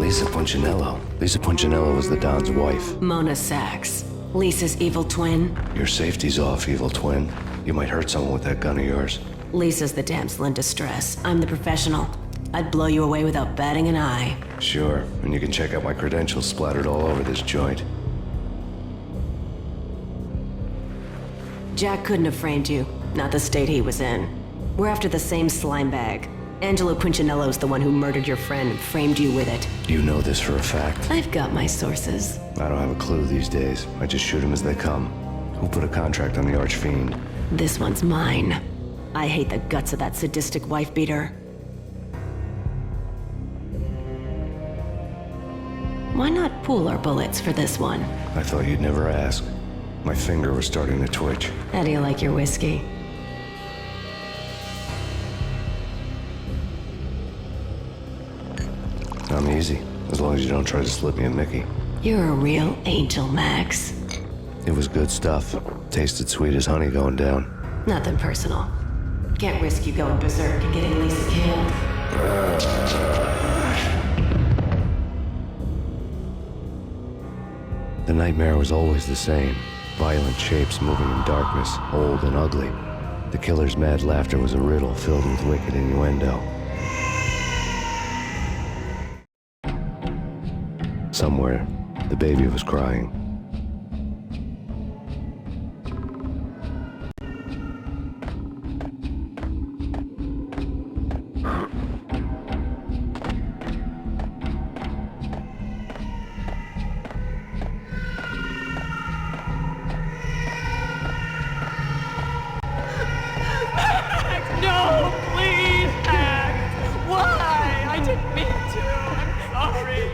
Lisa Punchinello. Lisa Punchinello was the Don's wife. Mona Sachs. Lisa's evil twin. Your safety's off, evil twin. You might hurt someone with that gun of yours. Lisa's the damsel in distress. I'm the professional. I'd blow you away without batting an eye. Sure, and you can check out my credentials splattered all over this joint. Jack couldn't have framed you. Not the state he was in. We're after the same slime bag. Angelo Punchinello's the one who murdered your friend and framed you with it. You know this for a fact. I've got my sources. I don't have a clue these days. I just shoot them as they come. Who put a contract on the Archfiend? This one's mine. I hate the guts of that sadistic wife-beater. Why not pool our bullets for this one? I thought you'd never ask. My finger was starting to twitch. How do you like your whiskey? I'm easy, as long as you don't try to slip me a Mickey. You're a real angel, Max. It was good stuff. Tasted sweet as honey going down. Nothing personal. Can't risk you going berserk and getting Lisa killed. The nightmare was always the same. Violent shapes moving in darkness, old and ugly. The killer's mad laughter was a riddle filled with wicked innuendo. Somewhere, the baby was crying. No, please, Max! Why? I didn't mean to. I'm sorry.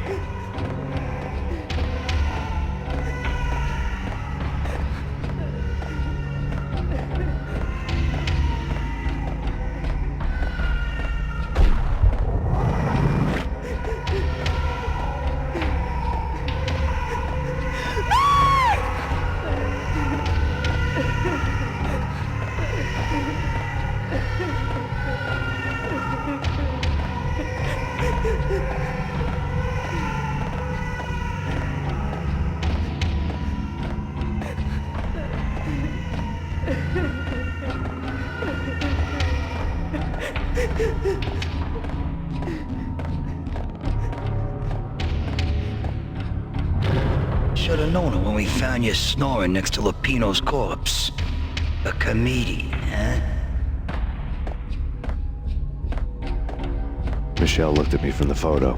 Should've known it when we found you snoring next to Lupino's corpse. A comedian, huh? Michelle looked at me from the photo.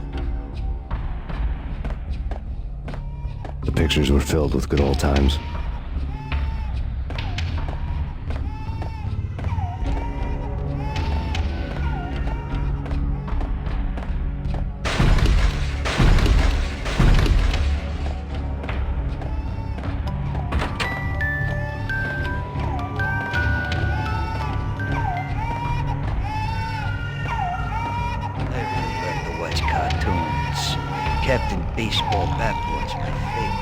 The pictures were filled with good old times. Captain Baseball Backwards, my favorite.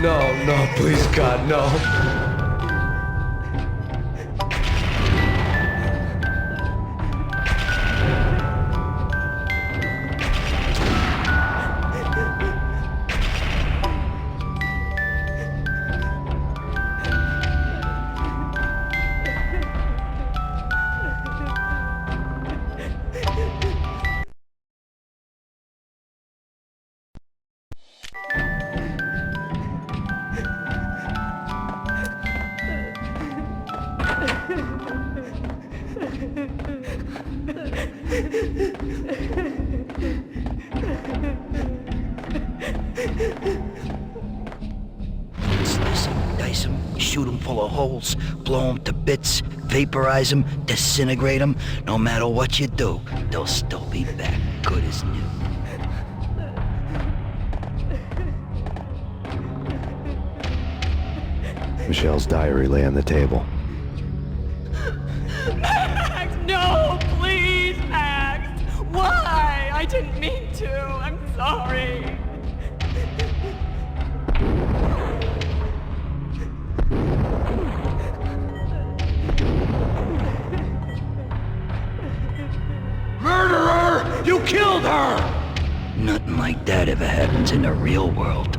No, please, God, no. Slice 'em, dice 'em, shoot 'em full of holes, blow 'em to bits, vaporize 'em, disintegrate 'em. No matter what you do, they'll still be back, good as new. Michelle's diary lay on the table. Max, no, please, Max. Why? I didn't mean to. I'm sorry. Murderer! You killed her! Nothing like that ever happens in the real world.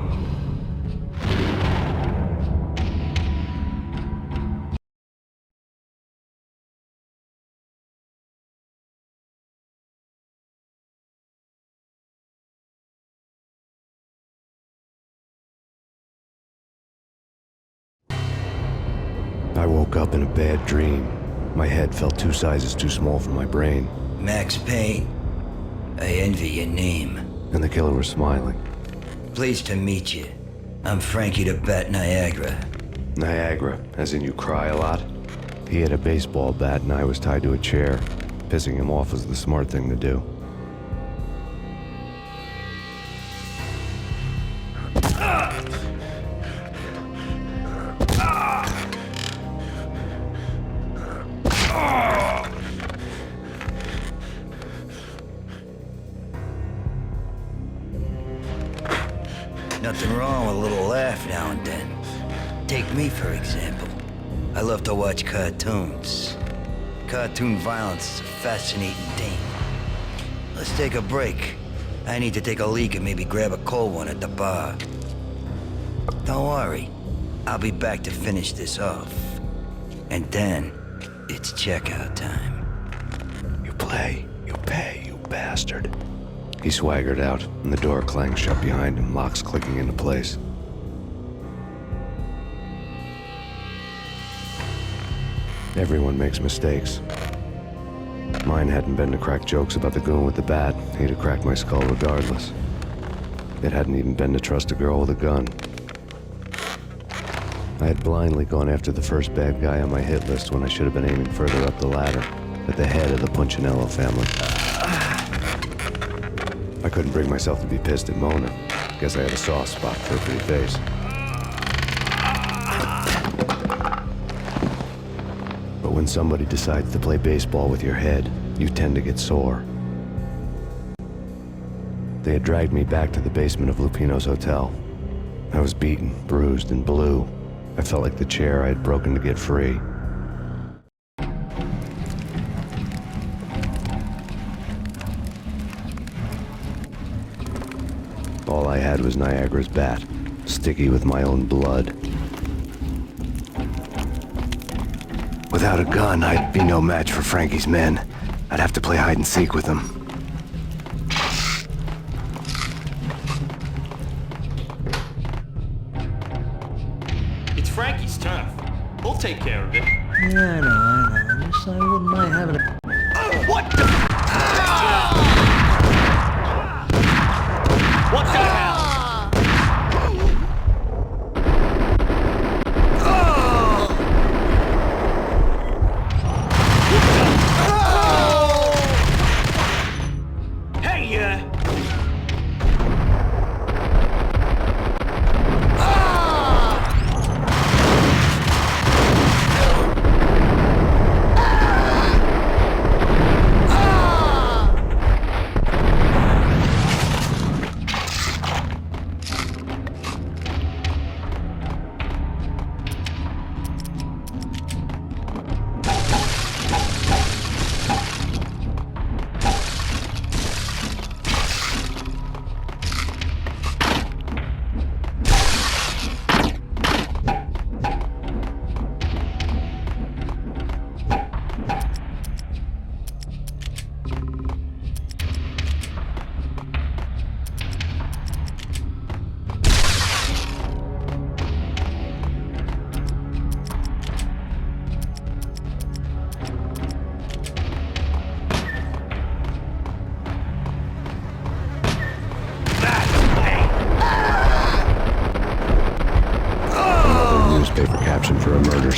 I woke up in a bad dream. My head felt 2 sizes too small for my brain, Max Payne, I envy your name. and the killer was smiling. Pleased to meet you. I'm Frankie the Bat Niagara. Niagara, as in you cry a lot? He had a baseball bat and I was tied to a chair. Pissing him off was the smart thing to do. Nothing wrong with a little laugh now and then. Take me, for example. I love to watch cartoons. Cartoon violence is a fascinating thing. Let's take a break. I need to take a leak and maybe grab a cold one at the bar. Don't worry. I'll be back to finish this off. And then, it's checkout time. You play, you pay, you bastard. He swaggered out, and the door clanged shut behind him, locks clicking into place. Everyone makes mistakes. Mine hadn't been to crack jokes about the goon with the bat. He'd have cracked my skull regardless. It hadn't even been to trust a girl with a gun. I had blindly gone after the first bad guy on my hit list when I should have been aiming further up the ladder, at the head of the Punchinello family. I couldn't bring myself to be pissed at Mona. Guess I had a soft spot for her pretty face. But when somebody decides to play baseball with your head, you tend to get sore. They had dragged me back to the basement of Lupino's hotel. I was beaten, bruised, and blue. I felt like the chair I had broken to get free. All I had was Niagara's bat, sticky with my own blood. Without a gun, I'd be no match for Frankie's men. I'd have to play hide and seek with them. It's Frankie's turf. We'll take care of it. Yeah, I know. Just I wouldn't mind having a... What the? What the hell?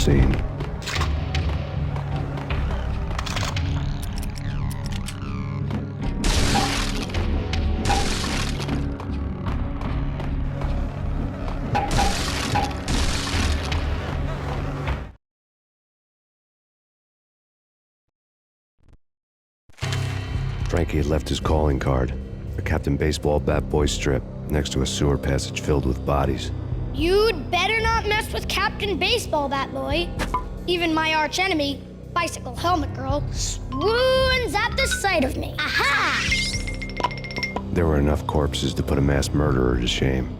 seen. Frankie had left his calling card, a Captain Baseball bat boy strip, next to a sewer passage filled with bodies. You'd better not mess with Captain Baseball Bat Boy. Even my archenemy, Bicycle Helmet Girl, swoons at the sight of me. Aha! There were enough corpses to put a mass murderer to shame.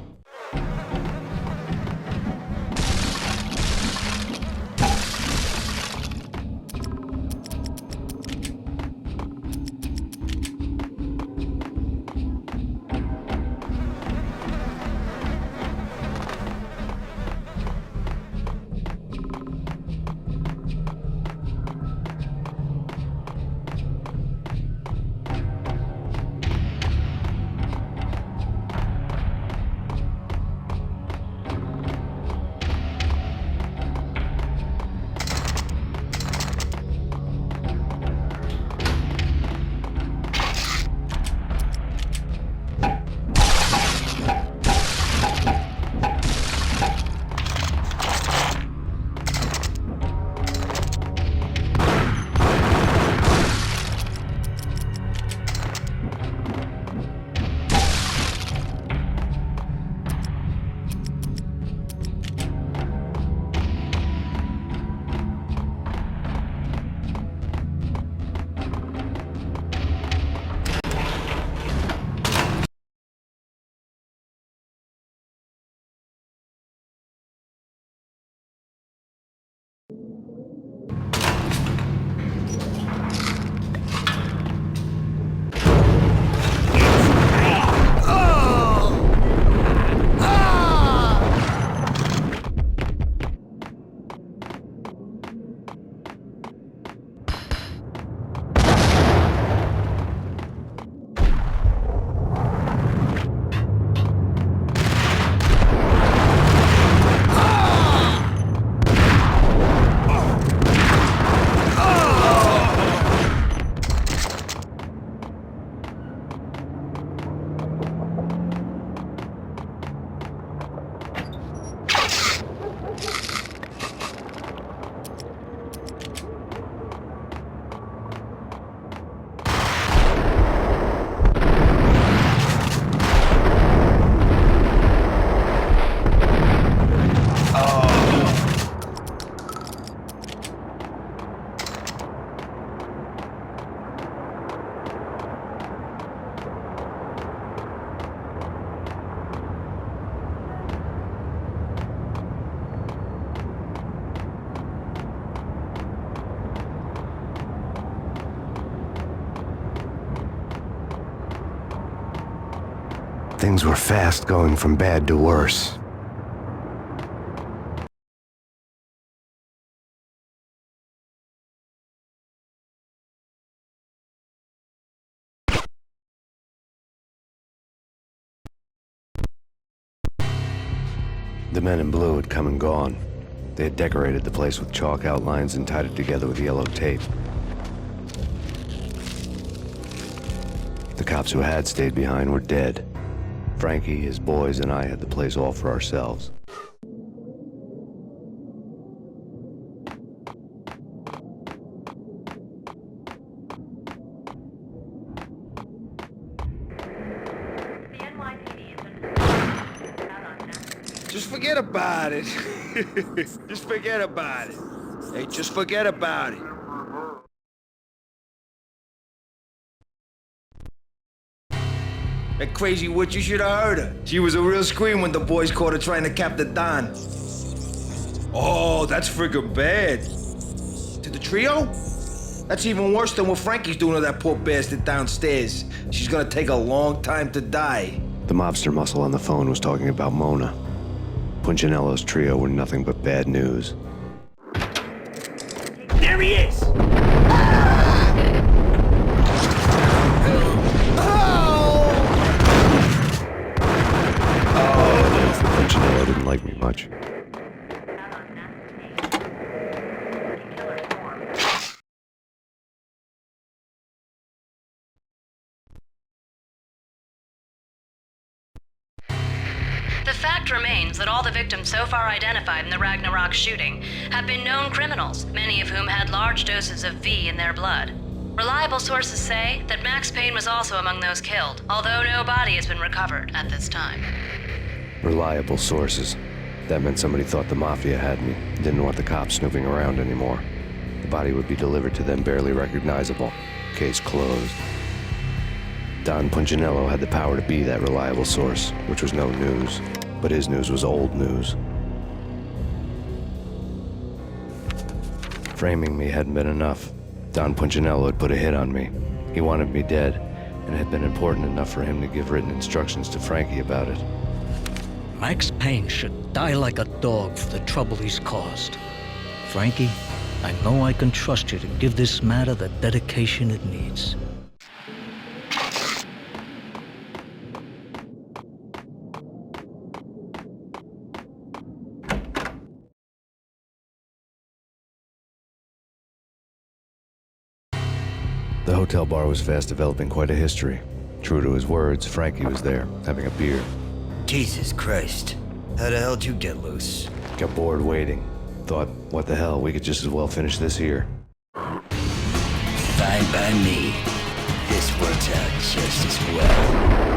Things were fast going from bad to worse. The men in blue had come and gone. They had decorated the place with chalk outlines and tied it together with yellow tape. The cops who had stayed behind were dead. Frankie, his boys, and I had the place all for ourselves. Just forget about it. Just forget about it. Hey, just forget about it. That crazy witch, you should have heard her. She was a real scream when the boys caught her trying to cap the Don. Oh, that's friggin' bad. To the trio? That's even worse than what Frankie's doing to that poor bastard downstairs. She's gonna take a long time to die. The mobster muscle on the phone was talking about Mona. Punchinello's trio were nothing but bad news. There he is! Punchinello didn't like me much. fact remains that all the victims so far identified in the Ragnarok shooting have been known criminals, many of whom had large doses of V in their blood. Reliable sources say that Max Payne was also among those killed, although no body has been recovered at this time. Reliable sources. That meant somebody thought the Mafia had me, didn't want the cops snooping around anymore. The body would be delivered to them barely recognizable. Case closed. Don Punchinello had the power to be that reliable source, which was no news. But his news was old news. Framing me hadn't been enough. Don Punchinello had put a hit on me. He wanted me dead, and it had been important enough for him to give written instructions to Frankie about it. Max Payne should die like a dog for the trouble he's caused. Frankie, I know I can trust you to give this matter the dedication it needs. The hotel bar was fast developing quite a history. True to his words, Frankie was there, having a beer. Jesus Christ. How the hell did you get loose? Got bored waiting. Thought, what the hell, we could just as well finish this here. Fine by me. This works out just as well.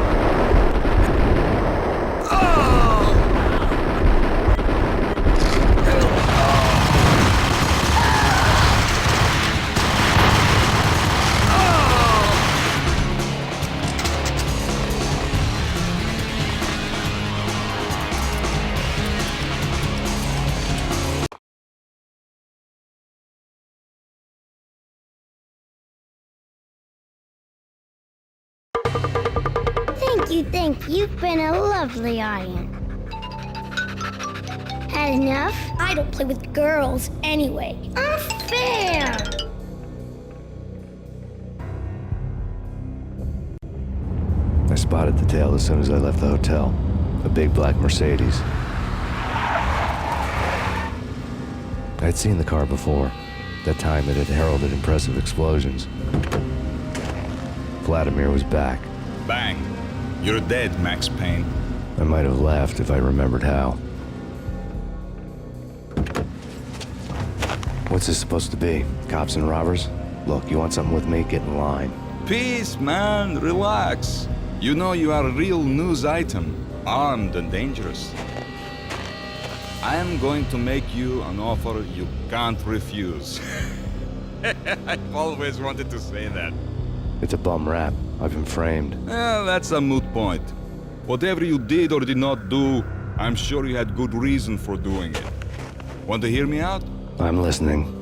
Thank you. You've been a lovely audience. Had enough? I don't play with girls anyway. Unfair! I spotted the tail as soon as I left the hotel. A big black Mercedes. I'd seen the car before. That time it had heralded impressive explosions. Vladimir was back. Bang. You're dead, Max Payne. I might have laughed if I remembered how. What's this supposed to be? Cops and robbers? Look, you want something with me? Get in line. Peace, man. Relax. You know you are a real news item. Armed and dangerous. I am going to make you an offer you can't refuse. I've always wanted to say that. It's a bum rap. I've been framed. Well, that's a moot point. Whatever you did or did not do, I'm sure you had good reason for doing it. Want to hear me out? I'm listening.